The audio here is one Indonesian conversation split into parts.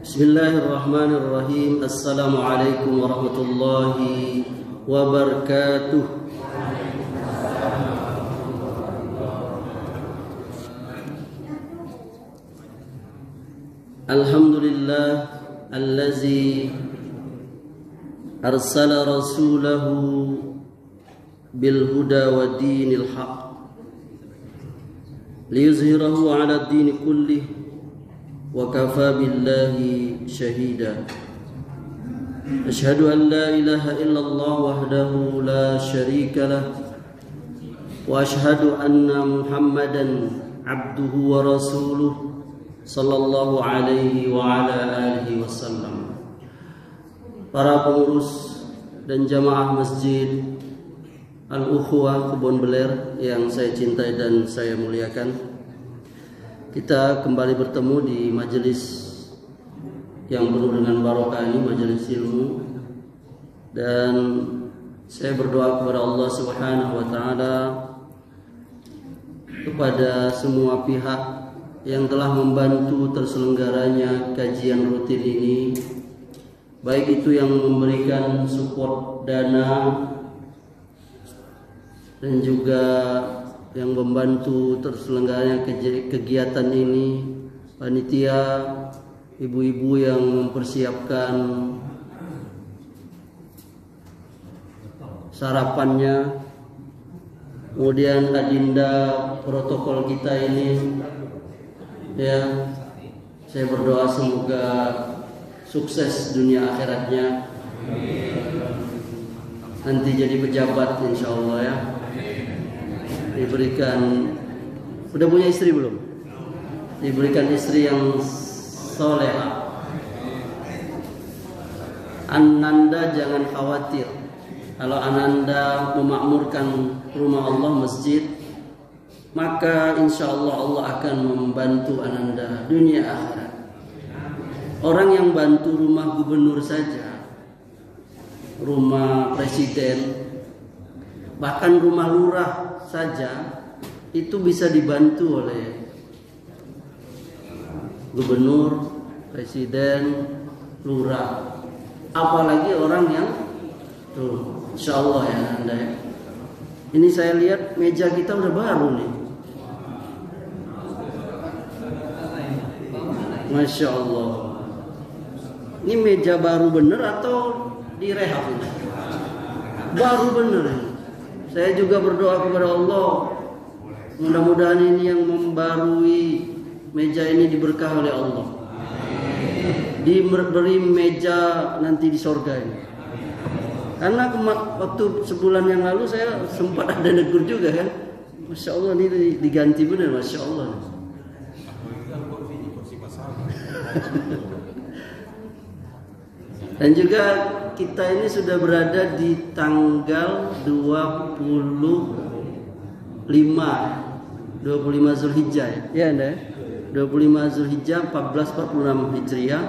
Bismillahirrahmanirrahim. Assalamualaikum warahmatullahi wabarakatuh. Alhamdulillah allazi arsala rasulahu bil huda wa dinil haq liyuzhirahu ala ad-din kullih wa kafa billahi shahida. Asyhadu an la ilaha illallah wahdahu la syarika lah wa asyhadu anna Muhammadan abduhu wa rasuluh sallallahu alaihi wa ala alihi wasallam. Para pengurus dan jamaah Masjid Al-Ukhuwah Kebon Beler yang saya cintai dan saya muliakan, kita kembali bertemu di majelis yang penuh dengan barokah ini, majelis ilmu, dan saya berdoa kepada Allah Subhanahu wa taala, kepada semua pihak yang telah membantu terselenggaranya kajian rutin ini, baik itu yang memberikan support dana dan juga yang membantu terselenggaranya kegiatan ini, panitia, ibu-ibu yang mempersiapkan sarapannya, kemudian adinda protokol kita ini, ya, saya berdoa semoga sukses dunia akhiratnya, nanti jadi pejabat insya Allah ya, diberikan, udah punya istri belum? Diberikan istri yang soleha. Ananda jangan khawatir, kalau Ananda memakmurkan rumah Allah, masjid, maka insya Allah Allah akan membantu Ananda dunia akhirat. Orang yang bantu rumah gubernur saja, rumah presiden, bahkan rumah lurah saja itu bisa dibantu oleh gubernur, presiden, lurah, apalagi orang yang tuh, insya Allah ya Anda ya. Ini saya lihat meja kita udah baru nih, Masya Allah. Ini meja baru bener atau direhab ini? Baru bener ini. Saya juga berdoa kepada Allah, mudah-mudahan ini yang membarui meja ini diberkah oleh Allah, diberi meja nanti di sorga ini. Karena waktu sebulan yang lalu saya sempat ada negur juga kan, Masya Allah ini diganti benar, Masya Allah. Dan juga kita ini sudah berada di tanggal 25 Zulhijjah ya Anda, 25 Zulhijjah 1446 Hijriah.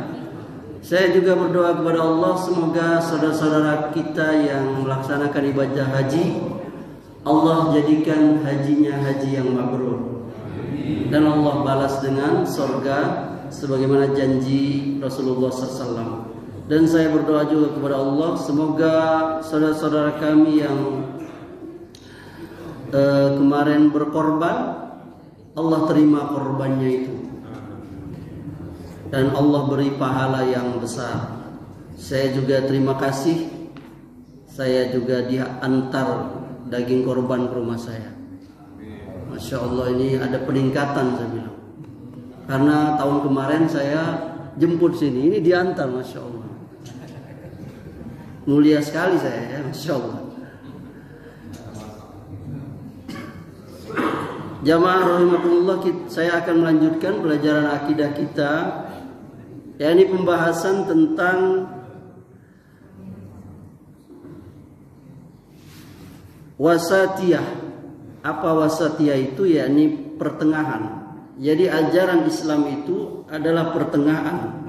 Saya juga berdoa kepada Allah semoga saudara-saudara kita yang melaksanakan ibadah haji, Allah jadikan hajinya haji yang mabrur, dan Allah balas dengan surga sebagaimana janji Rasulullah SAW. Dan saya berdoa juga kepada Allah semoga saudara-saudara kami yang kemarin berkorban, Allah terima korbannya itu dan Allah beri pahala yang besar. Saya juga terima kasih, saya juga diantar daging korban ke rumah saya. Masya Allah, ini ada peningkatan saya bilang, karena tahun kemarin saya jemput sini, ini diantar, Masya Allah. Mulia sekali saya ya, Masya Allah. Jamaah rahimakumullah, saya akan melanjutkan pelajaran akidah kita, yakni pembahasan tentang wasatiyah. Apa wasatiyah itu? Yakni pertengahan. Jadi ajaran Islam itu adalah pertengahan.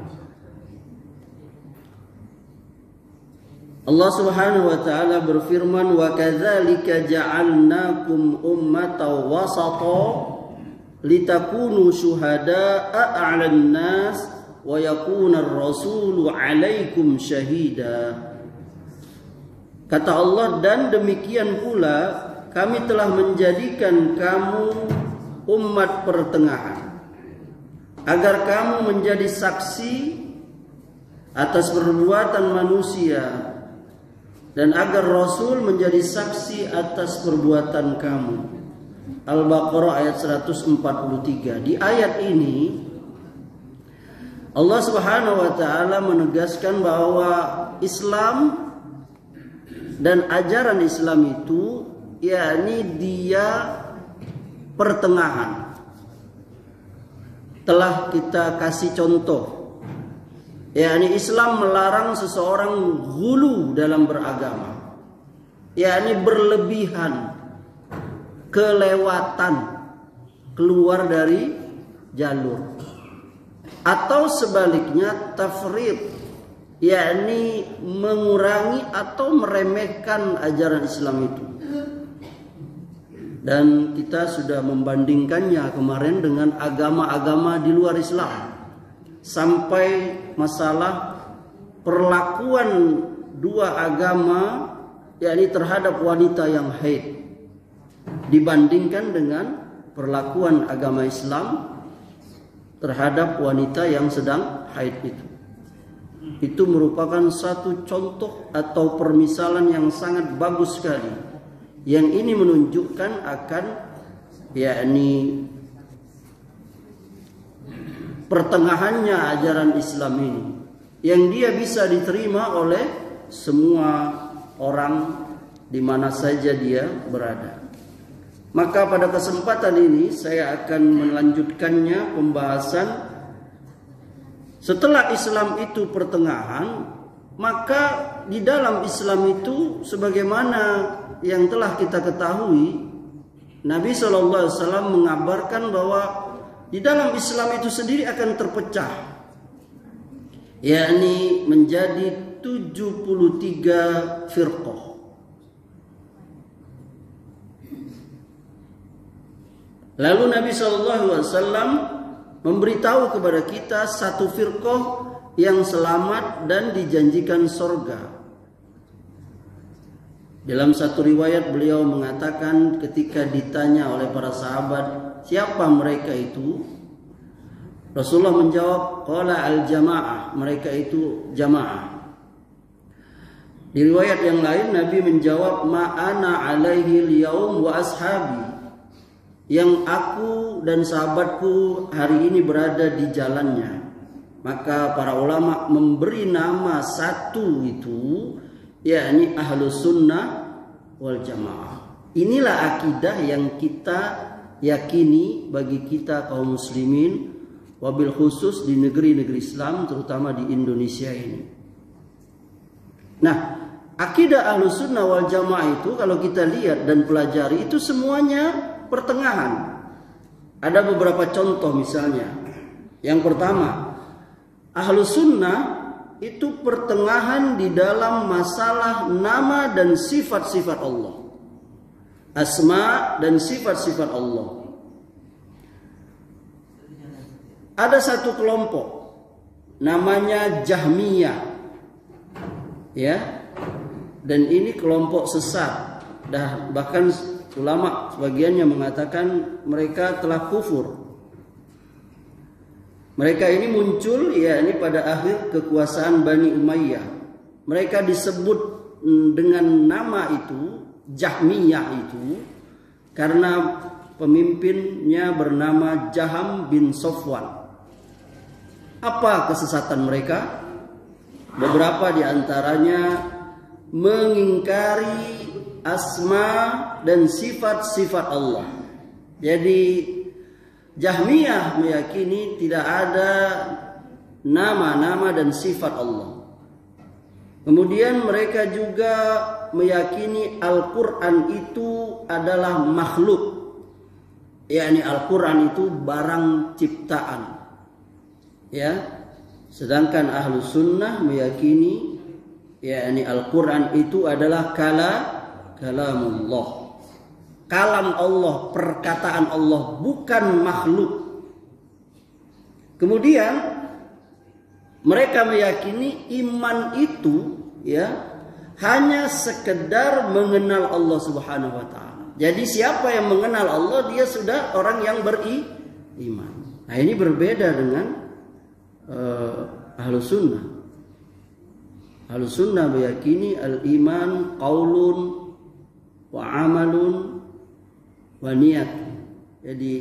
Allah Subhanahu wa taala berfirman, wa kadzalika ja'alnakum ummatan wasata litakunu syuhada'a 'alan nas wa yakuna ar-rasulu 'alaikum syahida. Kata Allah, dan demikian pula kami telah menjadikan kamu umat pertengahan, agar kamu menjadi saksi atas perbuatan manusia, dan agar Rasul menjadi saksi atas perbuatan kamu. Al-Baqarah ayat 143. Di ayat ini Allah Subhanahu wa taala menegaskan bahwa Islam dan ajaran Islam itu yakni dia pertengahan. Telah kita kasih contoh, yakni Islam melarang seseorang ghulu dalam beragama, yakni berlebihan, kelewatan, keluar dari jalur. Atau sebaliknya tafrid, yakni mengurangi atau meremehkan ajaran Islam itu. Dan kita sudah membandingkannya kemarin dengan agama-agama di luar Islam, sampai masalah perlakuan dua agama yakni terhadap wanita yang haid dibandingkan dengan perlakuan agama Islam terhadap wanita yang sedang haid itu. Itu merupakan satu contoh atau permisalan yang sangat bagus sekali. Yang ini menunjukkan akan yakni pertengahannya ajaran Islam ini, yang dia bisa diterima oleh semua orang di mana saja dia berada. Maka pada kesempatan ini saya akan melanjutkannya pembahasan. Setelah Islam itu pertengahan, maka di dalam Islam itu sebagaimana yang telah kita ketahui, Nabi SAW mengabarkan bahwa di dalam Islam itu sendiri akan terpecah, yakni menjadi 73 firqah. Lalu Nabi SAW memberitahu kepada kita satu firqah yang selamat dan dijanjikan surga. Dalam satu riwayat beliau mengatakan ketika ditanya oleh para sahabat, siapa mereka itu? Rasulullah menjawab, qala al-jamaah, mereka itu jamaah. Di riwayat yang lain Nabi menjawab, ma ana alaihi al-yaum wa ashabi, yang aku dan sahabatku hari ini berada di jalannya. Maka para ulama memberi nama satu itu, yakni Ahlus Sunnah wal Jamaah. Inilah akidah yang kita yakini bagi kita kaum muslimin, wabil khusus di negeri-negeri Islam, terutama di Indonesia ini. Nah, akidah Ahlus Sunnah wal Jamaah itu kalau kita lihat dan pelajari itu semuanya pertengahan. Ada beberapa contoh misalnya. Yang pertama, Ahlus Sunnah itu pertengahan di dalam masalah nama dan sifat-sifat Allah, asma dan sifat-sifat Allah. Ada satu kelompok namanya Jahmiyah, ya, dan ini kelompok sesat. Bahkan ulama sebagiannya mengatakan mereka telah kufur. Mereka ini muncul yakni pada akhir kekuasaan Bani Umayyah. Mereka disebut dengan nama itu, Jahmiyah itu, karena pemimpinnya bernama Jaham bin Sofwan. Apa kesesatan mereka? Beberapa di antaranya mengingkari asma dan sifat-sifat Allah. Jadi Jahmiyah meyakini tidak ada nama-nama dan sifat Allah. Kemudian mereka juga meyakini Al-Quran itu adalah makhluk, yakni Al-Quran itu barang ciptaan. Ya, sedangkan Ahlus Sunnah meyakini yakni Al-Quran itu adalah kalamullah. Kalam Allah, perkataan Allah, bukan makhluk. Kemudian Mereka meyakini iman itu ya hanya sekedar mengenal Allah Subhanahu wa taala. Jadi siapa yang mengenal Allah dia sudah orang yang beriman. Nah, ini berbeda dengan Ahlus Sunnah. Ahlus Sunnah meyakini al-iman qaulun wa amalun wa niyat. Jadi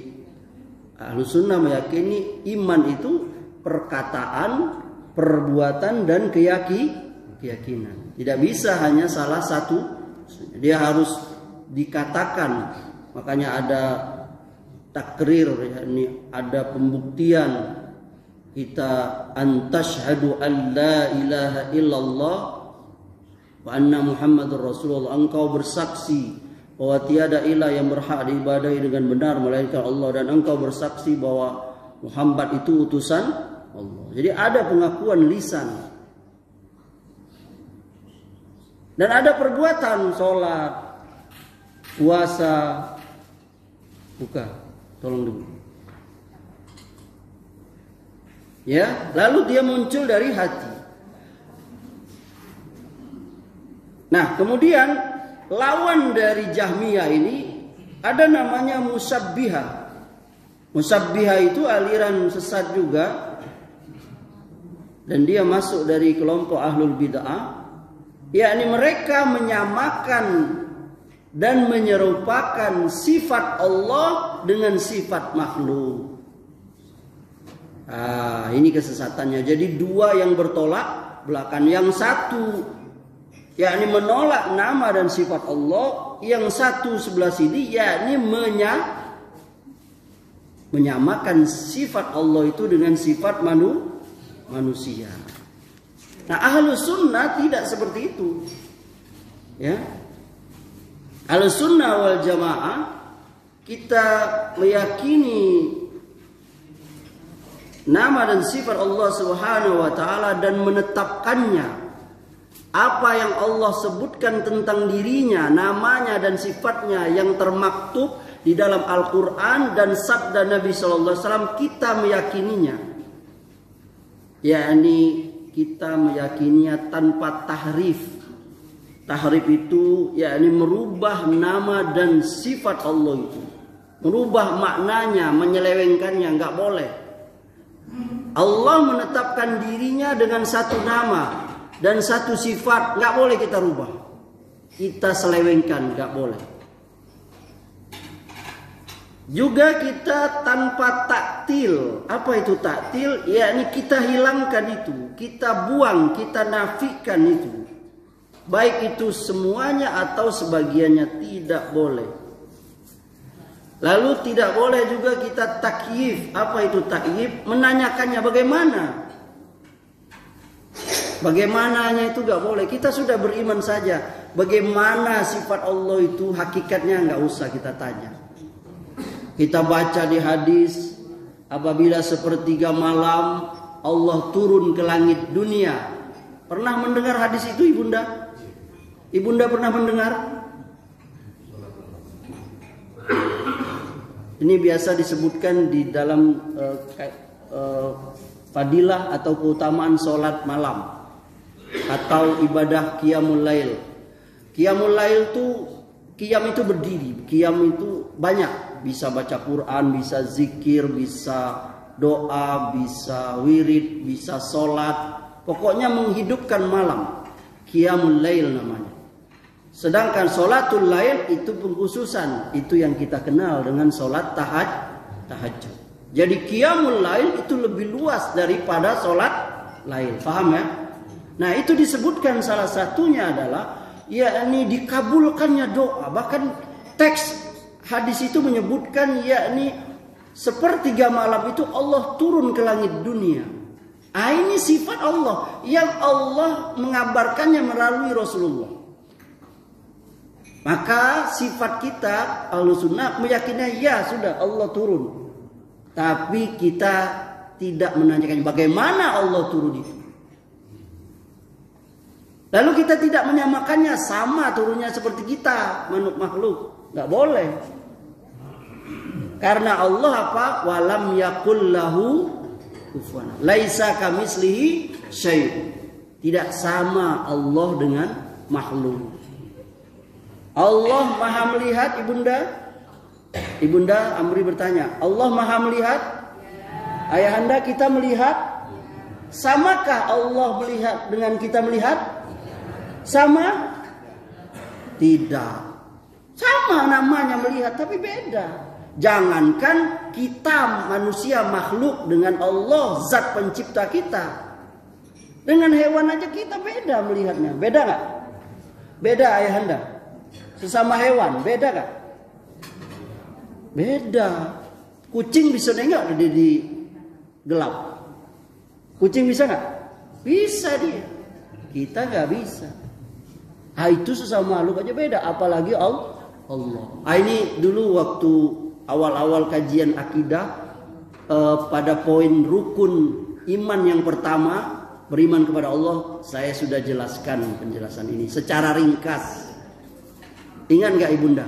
Ahlus Sunnah meyakini iman itu perkataan, perbuatan dan keyakinan. Tidak bisa hanya salah satu. Dia harus dikatakan. Makanya ada takrir, yakni ada pembuktian kita antashhadu an la ilaha illallah wa anna Muhammadur Rasulullah. Engkau bersaksi bahwa tiada ilah yang berhak diibadahi dengan benar melainkan Allah, dan engkau bersaksi bahwa Muhammad itu utusan Allah. Jadi ada pengakuan lisan dan ada perbuatan, sholat, puasa. Buka, tolong dulu. Ya, lalu dia muncul dari hati. Nah, kemudian lawan dari Jahmiyah ini ada namanya Musabbihah. Musabbihah itu aliran sesat juga, dan dia masuk dari kelompok Ahlul Bid'ah. Yakni mereka menyamakan dan menyerupakan sifat Allah dengan sifat makhluk. Ini kesesatannya. Jadi dua yang bertolak belakang. Yang satu yakni menolak nama dan sifat Allah, yang satu sebelah sini yakni menyamakan sifat Allah itu dengan sifat manusia. Nah, Ahlus Sunnah tidak seperti itu. Ya. Ahlus Sunnah wal Jamaah kita meyakini nama dan sifat Allah Subhanahu wa taala dan menetapkannya. Apa yang Allah sebutkan tentang dirinya, namanya dan sifatnya yang termaktub di dalam Al-Quran dan sabda Nabi sallallahu alaihi wasallam, kita meyakininya. Yakni kita meyakininya tanpa tahrif. Tahrif itu yakni merubah nama dan sifat Allah itu, merubah maknanya, menyelewengkannya, enggak boleh. Allah menetapkan dirinya dengan satu nama dan satu sifat, enggak boleh kita rubah. Kita selewengkan, enggak boleh. Juga kita tanpa taktil. Apa itu taktil? Yakni kita hilangkan itu, kita buang, kita nafikan itu. Baik itu semuanya atau sebagiannya, tidak boleh. Lalu tidak boleh juga kita takyif. Apa itu takyif? Menanyakannya bagaimana? Bagaimananya itu gak boleh. Kita sudah beriman saja. Bagaimana sifat Allah itu hakikatnya gak usah kita tanya. Kita baca di hadis, apabila sepertiga malam Allah turun ke langit dunia. Pernah mendengar hadis itu, Ibunda? Ibunda pernah mendengar? Ini biasa disebutkan di dalam fadilah atau keutamaan sholat malam atau ibadah qiyamul lail. Qiyamul lail itu, qiyam itu berdiri, qiyam itu banyak. Bisa baca Quran, bisa zikir, bisa doa, bisa wirid, bisa sholat. Pokoknya menghidupkan malam. Qiyamul lail namanya. Sedangkan sholatul lail itu pengkhususan. Itu yang kita kenal dengan sholat tahajud. Jadi qiyamul lail itu lebih luas daripada sholat lail. Paham ya? Nah, itu disebutkan salah satunya adalah yakni dikabulkannya doa. Bahkan teks hadis itu menyebutkan yakni sepertiga malam itu Allah turun ke langit dunia. Ini sifat Allah yang Allah mengabarkannya melalui Rasulullah. Maka sifat kita Ahlus Sunnah meyakini ya sudah Allah turun. Tapi kita tidak menanyakan bagaimana Allah turun itu. Lalu kita tidak menyamakannya sama turunnya seperti kita makhluk. Nggak boleh. Karena Allah apa? Walam yakul lahu kufuwan. Laisa kamislihi syai'. Tidak sama Allah dengan makhluk. Allah Maha melihat, Ibunda. Ibunda Amri bertanya, Allah Maha melihat? Ayahanda, kita melihat? Samakah Allah melihat dengan kita melihat? Sama? Tidak. Sama namanya melihat, tapi beda. Jangankan kita manusia makhluk dengan Allah zat pencipta kita. Dengan hewan aja kita beda melihatnya. Beda nggak? Beda ayahanda. Sesama hewan beda nggak? Beda. Kucing bisa nengok di gelap. Kucing bisa nggak? Bisa dia. Kita nggak bisa. Ah, itu sesama makhluk aja beda. Apalagi Allah. Ini dulu waktu awal-awal kajian akidah pada poin rukun iman yang pertama, beriman kepada Allah, saya sudah jelaskan penjelasan ini secara ringkas. Ingat nggak Ibunda?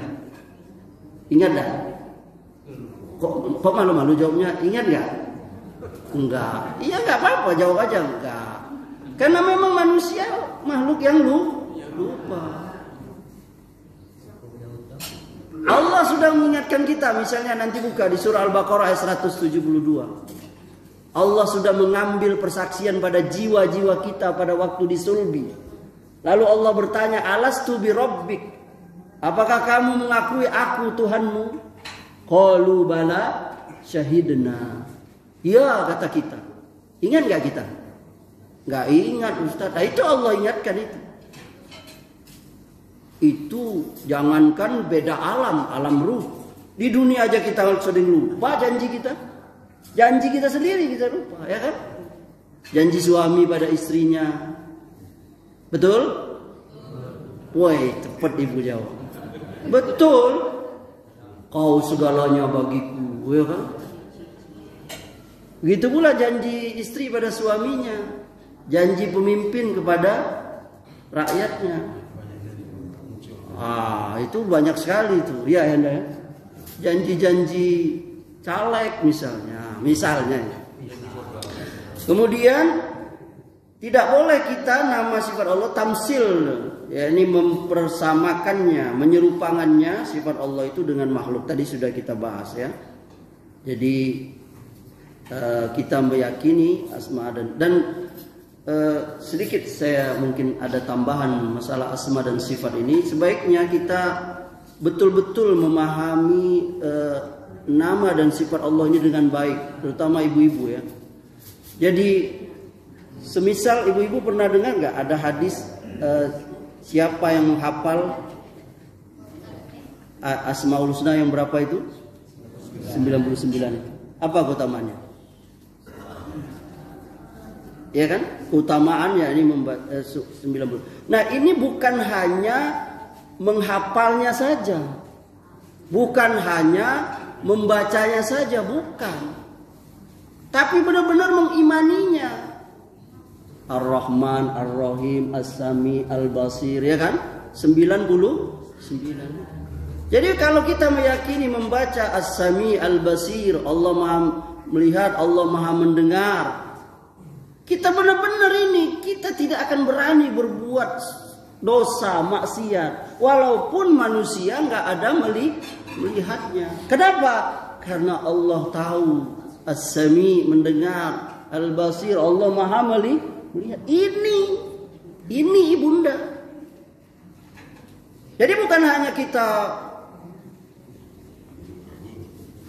Ingat dah? Kok malu-malu jawabnya? Ingat nggak? Enggak. Iya nggak apa-apa, jawab aja enggak. Karena memang manusia makhluk yang lupa. Allah sudah mengingatkan kita, misalnya nanti buka di surah Al-Baqarah ayat 172. Allah sudah mengambil persaksian pada jiwa-jiwa kita pada waktu di sulbi. Lalu Allah bertanya, alastu bi rabbik? Apakah kamu mengakui aku Tuhanmu? Qalu bala syahidna. Ya, kata kita. Ingat gak kita? Gak ingat Ustaz. Nah, itu Allah ingatkan itu. Itu jangankan beda alam ruh. Di dunia aja kita sering lupa janji kita. Janji kita sendiri kita lupa, ya kan? Janji suami pada istrinya. Betul? Woi, cepat ibu jawab. Betul. Kau segalanya bagiku, ya kan? Begitu pula janji istri pada suaminya. Janji pemimpin kepada rakyatnya. Itu banyak sekali tuh. Ya, ya. Janji-janji caleg misalnya. Kemudian tidak boleh kita nama sifat Allah tamsil, ya, ini mempersamakannya, menyerupakannya sifat Allah itu dengan makhluk. Tadi sudah kita bahas ya. Jadi kita meyakini asma dan sedikit saya mungkin ada tambahan masalah asma dan sifat ini. Sebaiknya kita betul-betul memahami nama dan sifat Allah ini dengan baik, terutama ibu-ibu ya. Jadi semisal ibu-ibu pernah dengar nggak ada hadis siapa yang menghafal Asmaul Husna yang berapa itu? 99 itu. Apa keutamaannya? Ya kan? Keutamaannya ini 90. Nah, ini bukan hanya menghafalnya saja. Bukan hanya membacanya saja, bukan. Tapi benar-benar mengimaninya. Ar-Rahman, Ar-Rahim, As-Sami, Al-Basir, ya kan? 99. Jadi kalau kita meyakini membaca As-Sami, Al-Basir, Allah Maha melihat, Allah Maha mendengar, kita benar-benar ini, kita tidak akan berani berbuat dosa, maksiat, walaupun manusia nggak ada melihatnya. Kenapa? Karena Allah tahu, As-Sami mendengar, Al-Basir Allah Maha melihat. Ini ibunda. Jadi bukan hanya kita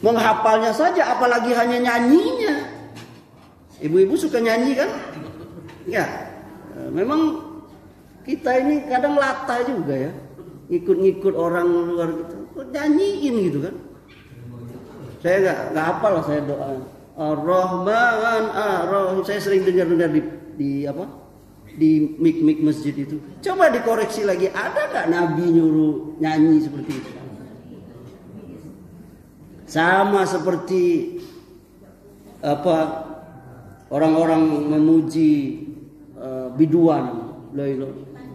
menghafalnya saja, apalagi hanya nyanyinya. Ibu-ibu suka nyanyi kan? Ya, memang kita ini kadang latah juga ya, ngikut-ngikut orang luar gitu, nyanyiin gitu kan. Saya nggak hafal lah, saya doa Ar-Rahman Ar-Rahim. Saya sering dengar di mik masjid itu. Coba dikoreksi lagi, ada nggak Nabi nyuruh nyanyi seperti itu? Sama seperti orang-orang memuji biduan.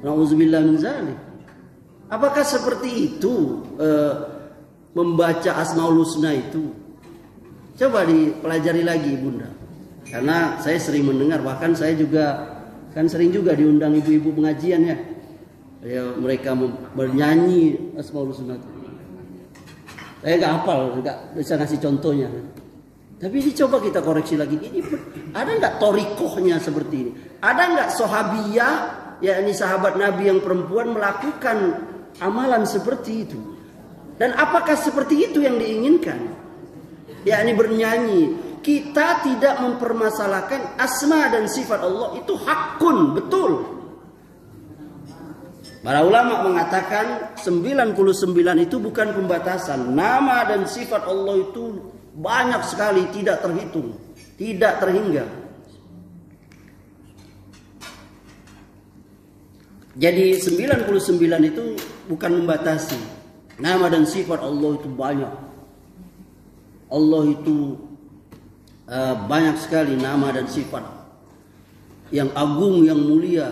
Nauzubillah min zalik. Apakah seperti itu membaca Asmaul Husna itu? Coba dipelajari lagi Bunda. Karena saya sering mendengar, bahkan saya juga kan sering juga diundang ibu-ibu pengajian ya. Ya, mereka bernyanyi Asmaul Husna. Saya nggak hafal, nggak bisa ngasih contohnya. Tapi ini coba kita koreksi lagi. Ini ada nggak torikohnya seperti ini? Ada nggak sahabiyah, yakni sahabat Nabi yang perempuan melakukan amalan seperti itu? Dan apakah seperti itu yang diinginkan? Yakni bernyanyi. Kita tidak mempermasalahkan asma dan sifat Allah, itu hakun, betul. Para ulama mengatakan 99 itu bukan pembatasan. Nama dan sifat Allah itu banyak sekali, tidak terhitung, tidak terhingga. Jadi 99 itu bukan membatasi. Nama dan sifat Allah itu banyak. Allah itu banyak sekali nama dan sifat yang agung, yang mulia,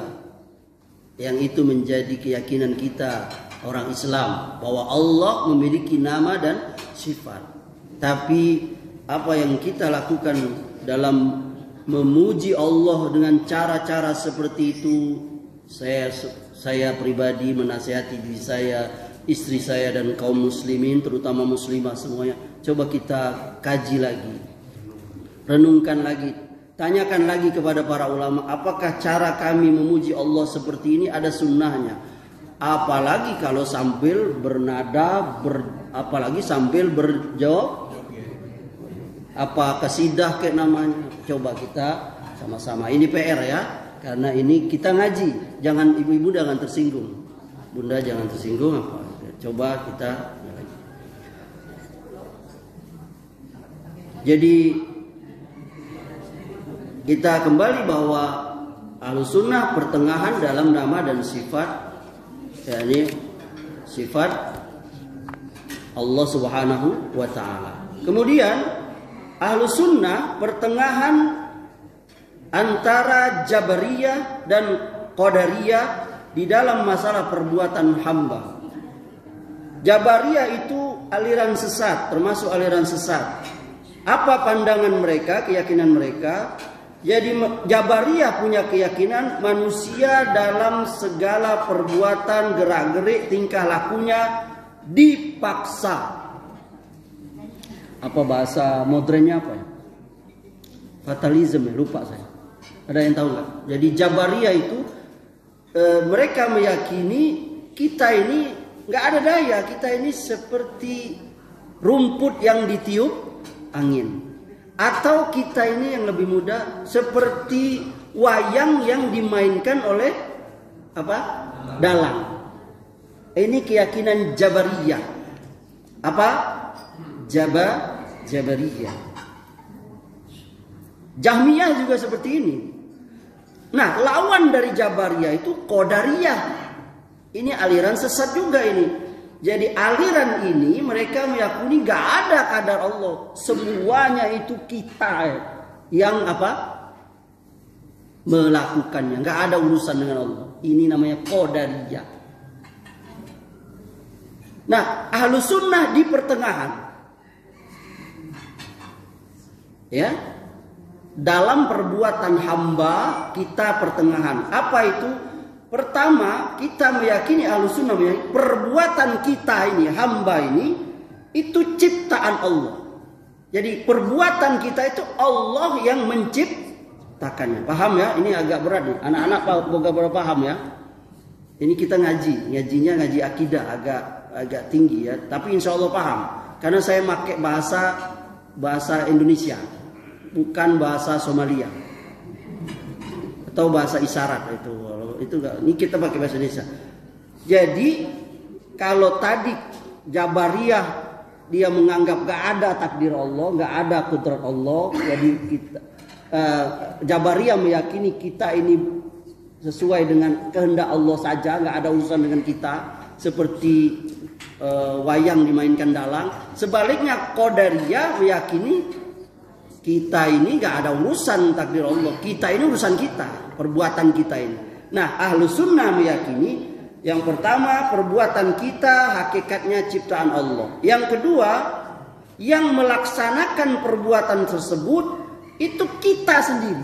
yang itu menjadi keyakinan kita orang Islam bahwa Allah memiliki nama dan sifat. Tapi apa yang kita lakukan dalam memuji Allah dengan cara-cara seperti itu, saya pribadi menasihati diri saya, istri saya dan kaum muslimin, terutama muslimah semuanya, coba kita kaji lagi, renungkan lagi, tanyakan lagi kepada para ulama, apakah cara kami memuji Allah seperti ini ada sunnahnya? Apalagi kalau sambil bernada, apalagi sambil berjawab, apa kasidah kayak namanya. Coba kita sama-sama, ini PR ya, karena ini kita ngaji, jangan ibu-ibu jangan tersinggung, bunda jangan tersinggung apa. Coba kita, jadi kita kembali bahwa Ahlussunnah pertengahan dalam nama dan sifat, yakni sifat Allah Subhanahu wa taala. Kemudian Ahlussunnah pertengahan antara Jabariyah dan Qadariyah di dalam masalah perbuatan hamba. Jabariyah itu aliran sesat, termasuk aliran sesat. Apa pandangan mereka, keyakinan mereka? Jadi Jabariyah punya keyakinan manusia dalam segala perbuatan, gerak-gerik, tingkah lakunya dipaksa. Apa bahasa modernnya apa ya? Fatalism ya, lupa saya. Ada yang tahu nggak? Jadi Jabariyah itu mereka meyakini kita ini nggak ada daya, kita ini seperti rumput yang ditiup angin. Atau kita ini yang lebih mudah seperti wayang yang dimainkan oleh apa? Dalang. Ini keyakinan Jabariyah. Apa? Jabariyah. Jahmiyah juga seperti ini. Nah, lawan dari Jabariyah itu Qadariyah. Ini aliran sesat juga ini. Jadi aliran ini mereka meyakini gak ada kadar Allah. Semuanya itu kita yang apa? Melakukannya. Gak ada urusan dengan Allah. Ini namanya Qadariyah. Nah, Ahlussunnah di pertengahan. Ya. Dalam perbuatan hamba kita pertengahan. Apa itu? Pertama, kita meyakini Ahlussunnah meyakini perbuatan kita ini, hamba ini, itu ciptaan Allah. Jadi perbuatan kita itu Allah yang menciptakannya. Paham ya? Ini agak berat nih. Anak-anak boga paham ya? Ini kita ngajinya ngaji akidah agak tinggi ya. Tapi insya Allah paham. Karena saya pakai bahasa Indonesia, bukan bahasa Somalia atau bahasa isyarat itu enggak. Ini kita pakai bahasa Indonesia. Jadi kalau tadi Jabariyah dia menganggap gak ada takdir Allah, gak ada kudrat Allah, jadi kita Jabariyah meyakini kita ini sesuai dengan kehendak Allah saja, gak ada urusan dengan kita, seperti wayang dimainkan dalang. Sebaliknya Qadariyah meyakini kita ini gak ada urusan takdir Allah, kita ini urusan kita, perbuatan kita ini. Nah, Ahlussunnah meyakini yang pertama perbuatan kita hakikatnya ciptaan Allah. Yang kedua, yang melaksanakan perbuatan tersebut itu kita sendiri.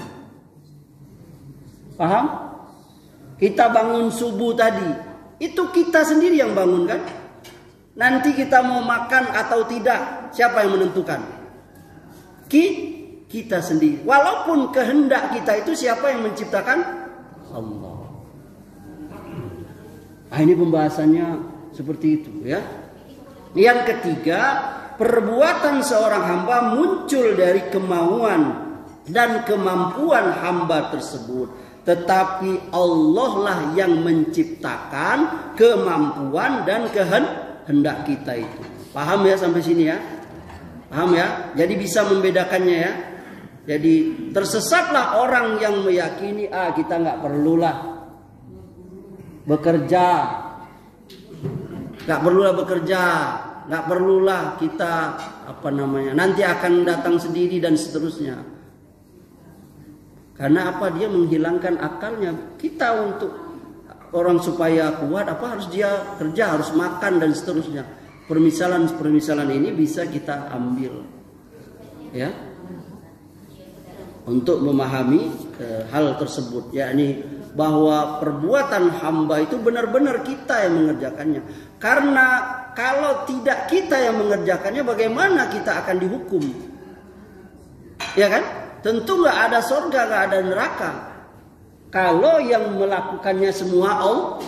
Paham? Kita bangun subuh tadi, itu kita sendiri yang bangun kan? Nanti kita mau makan atau tidak, siapa yang menentukan? Kita sendiri. Walaupun kehendak kita itu siapa yang menciptakan? Allah. Nah, ini pembahasannya seperti itu ya. Yang ketiga, perbuatan seorang hamba muncul dari kemauan dan kemampuan hamba tersebut. Tetapi Allah lah yang menciptakan kemampuan dan kehendak kita itu. Paham ya sampai sini ya? Paham ya? Jadi bisa membedakannya ya. Jadi tersesatlah orang yang meyakini kita nggak perlulah bekerja, nggak perlulah kita nanti akan datang sendiri dan seterusnya. Karena apa? Dia menghilangkan akalnya. Kita untuk orang supaya kuat harus dia kerja, harus makan dan seterusnya. Permisalan ini bisa kita ambil ya untuk memahami hal tersebut, yakni bahwa perbuatan hamba itu benar-benar kita yang mengerjakannya. Karena kalau tidak kita yang mengerjakannya, bagaimana kita akan dihukum? Ya kan? Tentu nggak ada surga, nggak ada neraka. Kalau yang melakukannya semua Allah,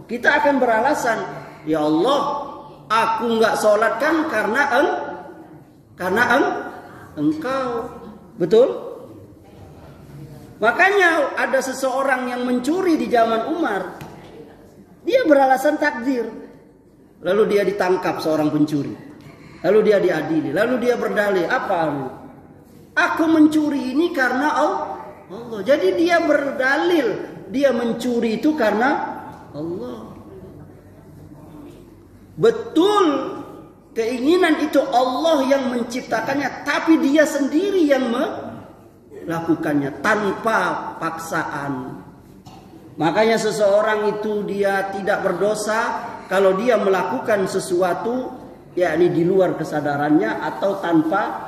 kita akan beralasan, ya Allah, aku nggak sholat kan karena Engkau, betul? Makanya ada seseorang yang mencuri di zaman Umar. Dia beralasan takdir. Lalu dia ditangkap seorang pencuri. Lalu dia diadili. Lalu dia berdalih. Apa? Aku mencuri ini karena Allah. Jadi dia berdalil. Dia mencuri itu karena Allah. Betul. Keinginan itu Allah yang menciptakannya. Tapi dia sendiri yang melakukannya tanpa paksaan. Makanya seseorang itu dia tidak berdosa kalau dia melakukan sesuatu yakni di luar kesadarannya atau tanpa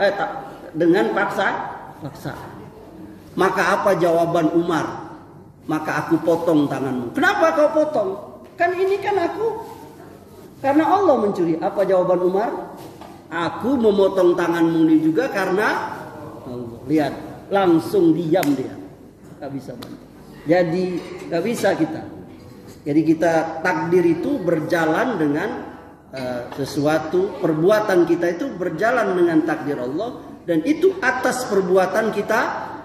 dengan paksaan. Maka apa jawaban Umar? Maka aku potong tanganmu. Kenapa kau potong? Kan ini kan aku karena Allah mencuri. Apa jawaban Umar? Aku memotong tanganmu ini juga karena Allah. Lihat, langsung diam dia, nggak bisa bantu. Jadi nggak bisa kita. Jadi kita takdir itu berjalan dengan sesuatu, perbuatan kita itu berjalan dengan takdir Allah dan itu atas perbuatan kita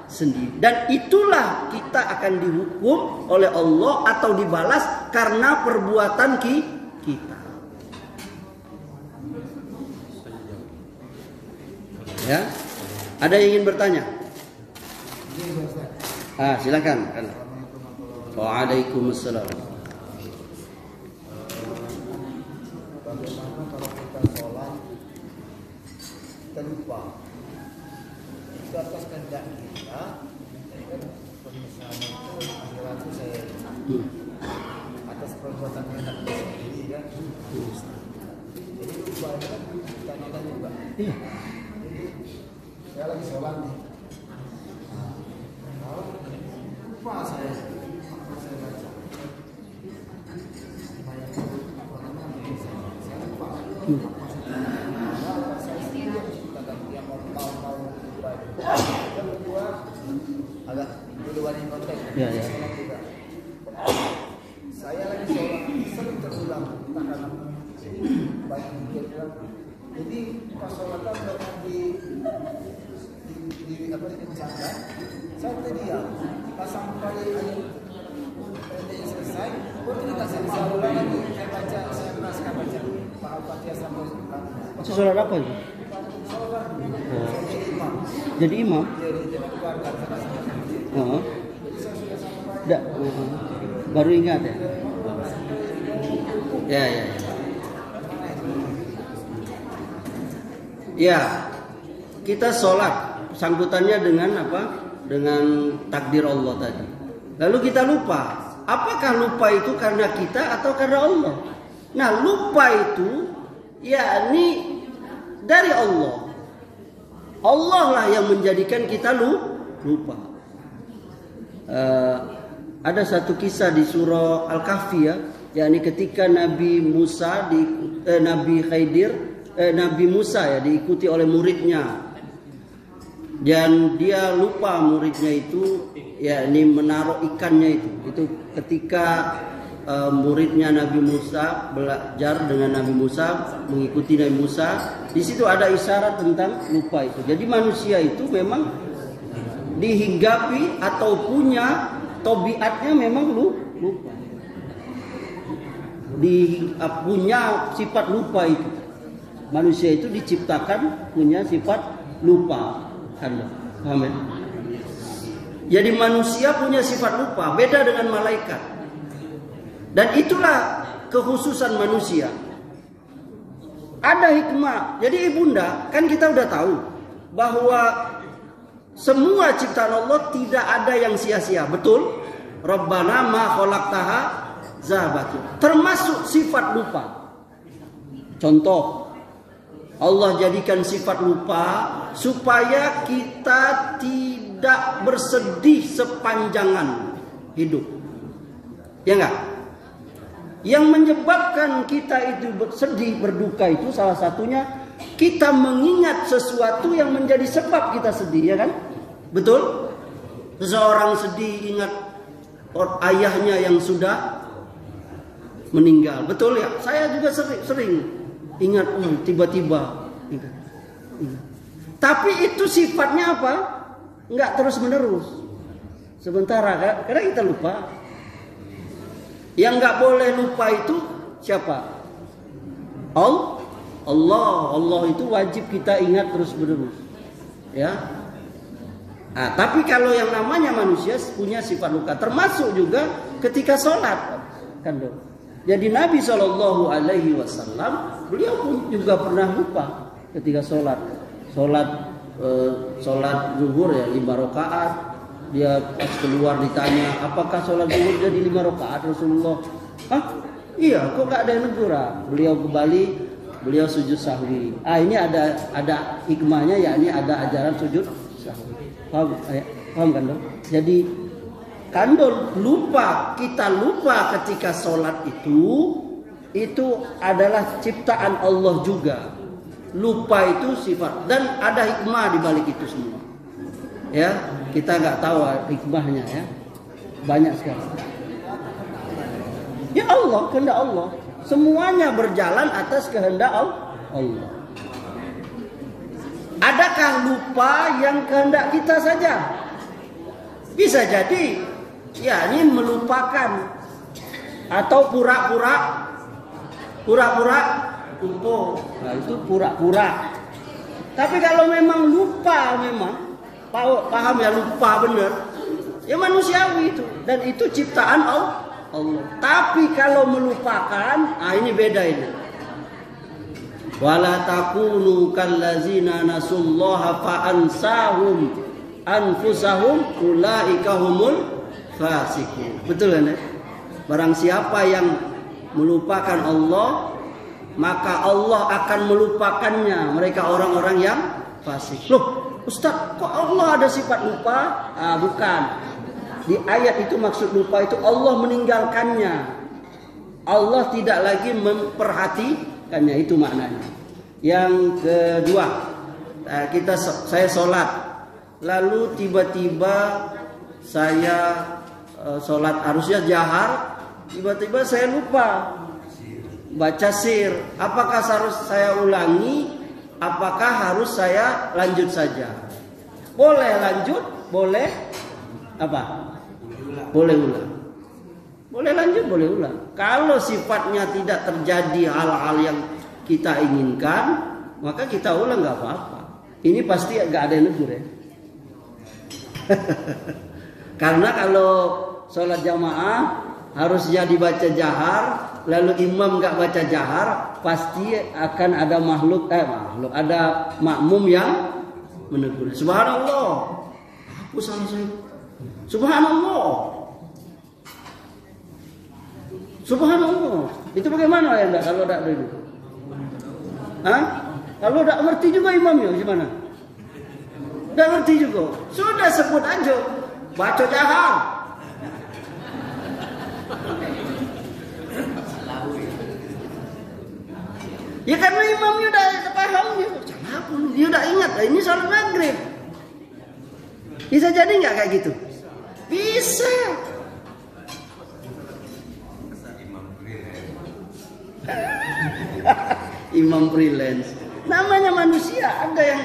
sendiri. Dan itulah kita akan dihukum oleh Allah atau dibalas karena perbuatan kita. Ya, ada yang ingin bertanya? Silakan. Waalaikumsalam. Bagaimana kalau kita sholat kita lupa? Itu atas kehendak kita. Jadi kan misalnya itu perilaku saya atas perbuatan kehendak kita sendiri kan. Jadi lupa kan tanya juga. Jadi saya lagi sholat nih. Lupa saya apa saya baca. Saya lupa. Saya sendiri yang menciptakan yang tahun-tahun lupa itu. Yang kedua agak duluan yang konteks. Saya lagi sholat sering terulang entah karena banyak mikir. Jadi pas sholatan pernah dikerjakan, saya terdiam. Pas sampai pendek selesai, saya ulang lagi, saya baca, saya naskah baca Al-Fatihah sampai Itu sholat apa itu? sholat jadi imam. Jadi imam? Jadi keluarga saya sampai. Jadi saya sudah sampai. Baru ingat ya? Ya. Ya, kita sholat sangkutannya dengan apa? Dengan takdir Allah tadi. Lalu kita lupa. Apakah lupa itu karena kita atau karena Allah? Nah, lupa itu yakni dari Allah. Allah lah yang menjadikan kita lupa. Ada satu kisah di surah Al-Kahfi ya, yakni ketika Nabi Musa Nabi Musa ya diikuti oleh muridnya, dan dia lupa muridnya itu yakni menaruh ikannya itu ketika muridnya Nabi Musa belajar dengan Nabi Musa, mengikuti Nabi Musa. Di situ ada isyarat tentang lupa itu. Jadi manusia itu memang dihinggapi atau punya tobiatnya memang lupa. Punya sifat lupa itu. Manusia itu diciptakan punya sifat lupa. Paham ya? Jadi manusia punya sifat lupa, beda dengan malaikat. Dan itulah kekhususan manusia. Ada hikmah. Jadi ibunda, kan kita udah tahu bahwa semua ciptaan Allah tidak ada yang sia-sia. Betul? Rabbana ma khalaqtaha zabatil. Termasuk sifat lupa. Contoh, Allah jadikan sifat lupa supaya kita tidak bersedih sepanjangan hidup. Ya enggak? Yang menyebabkan kita itu bersedih, berduka itu salah satunya kita mengingat sesuatu yang menjadi sebab kita sedih, ya kan? Betul? Seseorang sedih ingat ayahnya yang sudah meninggal. Betul ya? Saya juga sering ingat tiba-tiba ingat. Tapi itu sifatnya apa? Enggak terus menerus. Sementara karena kita lupa. Yang nggak boleh lupa itu siapa? Allah itu wajib kita ingat terus menerus. Ya. Nah, tapi kalau yang namanya manusia punya sifat lupa, termasuk juga ketika sholat, kan dong. Jadi Nabi SAW beliau pun juga pernah lupa ketika sholat zuhur ya 5 rakaat. Dia pas keluar ditanya, apakah sholat zuhur jadi 5 rakaat Rasulullah? Hah? Iya, kok gak ada yang negur? Beliau kembali, beliau sujud sahwi. Ini ada hikmahnya, yakni ada ajaran sujud sahwi. Paham kan dong? Jadi kandol kita lupa ketika sholat itu adalah ciptaan Allah juga. Lupa itu sifat dan ada hikmah di balik itu semua. Ya, kita nggak tahu hikmahnya ya, banyak sekali. Ya Allah, kehendak Allah, semuanya berjalan atas kehendak Allah. Adakah lupa yang kehendak kita saja? Bisa jadi, ya ini melupakan atau pura-pura lupa. Nah, itu pura-pura. Tapi kalau memang lupa paham ya, lupa bener ya manusiawi itu, dan itu ciptaan Allah. Tapi kalau melupakan, ini beda ini. Wala takunu kallazina nasullaha fa ansahum anfusahum ulaika humul fasiqun. Betul kan? Barang siapa yang melupakan Allah, maka Allah akan melupakannya. Mereka orang-orang yang fasik. Loh, Ustaz, kok Allah ada sifat lupa? Bukan. Di ayat itu maksud lupa itu Allah meninggalkannya. Allah tidak lagi memperhatikannya, itu maknanya. Yang kedua, saya sholat, lalu tiba-tiba saya sholat harusnya jahar, tiba-tiba saya lupa baca sir. Apakah harus saya ulangi? Apakah harus saya lanjut saja? Boleh lanjut, boleh apa? Boleh ulang. Boleh lanjut, boleh ulang. Kalau sifatnya tidak terjadi hal-hal yang kita inginkan, maka kita ulang, nggak apa-apa. Ini pasti nggak ada yang negur ya. Karena kalau sholat jamaah harusnya dibaca jahar, lalu imam nggak baca jahar, pasti akan ada ada makmum yang menegur. Subhanallah, hapus salah saya. Subhanallah. Itu bagaimana ya enggak kalau tidak dulu? Kalau tidak ngerti juga imamnya gimana? Nggak ngerti juga. Sudah sebut aja. Baca jahan. Ya karena imamnya udah paham dia. Dia udah ingat. Ini salat maghrib. Bisa jadi nggak kayak gitu? Bisa. Imam freelance. Namanya manusia, ada yang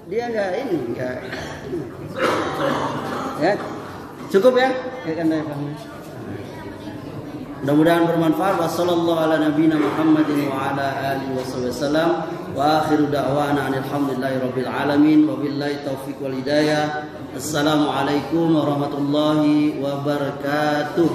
dia nggak. Ya, cukup ya? Kan saya paham. Mudah-mudahan bermanfaat. Wassallallahu ala nabiyina Muhammadin wa ala alihi wasallam. Wa akhiru da'wana alhamdulillahi rabbil alamin. Wabillahi taufiq wal hidayah. Assalamualaikum warahmatullahi wabarakatuh.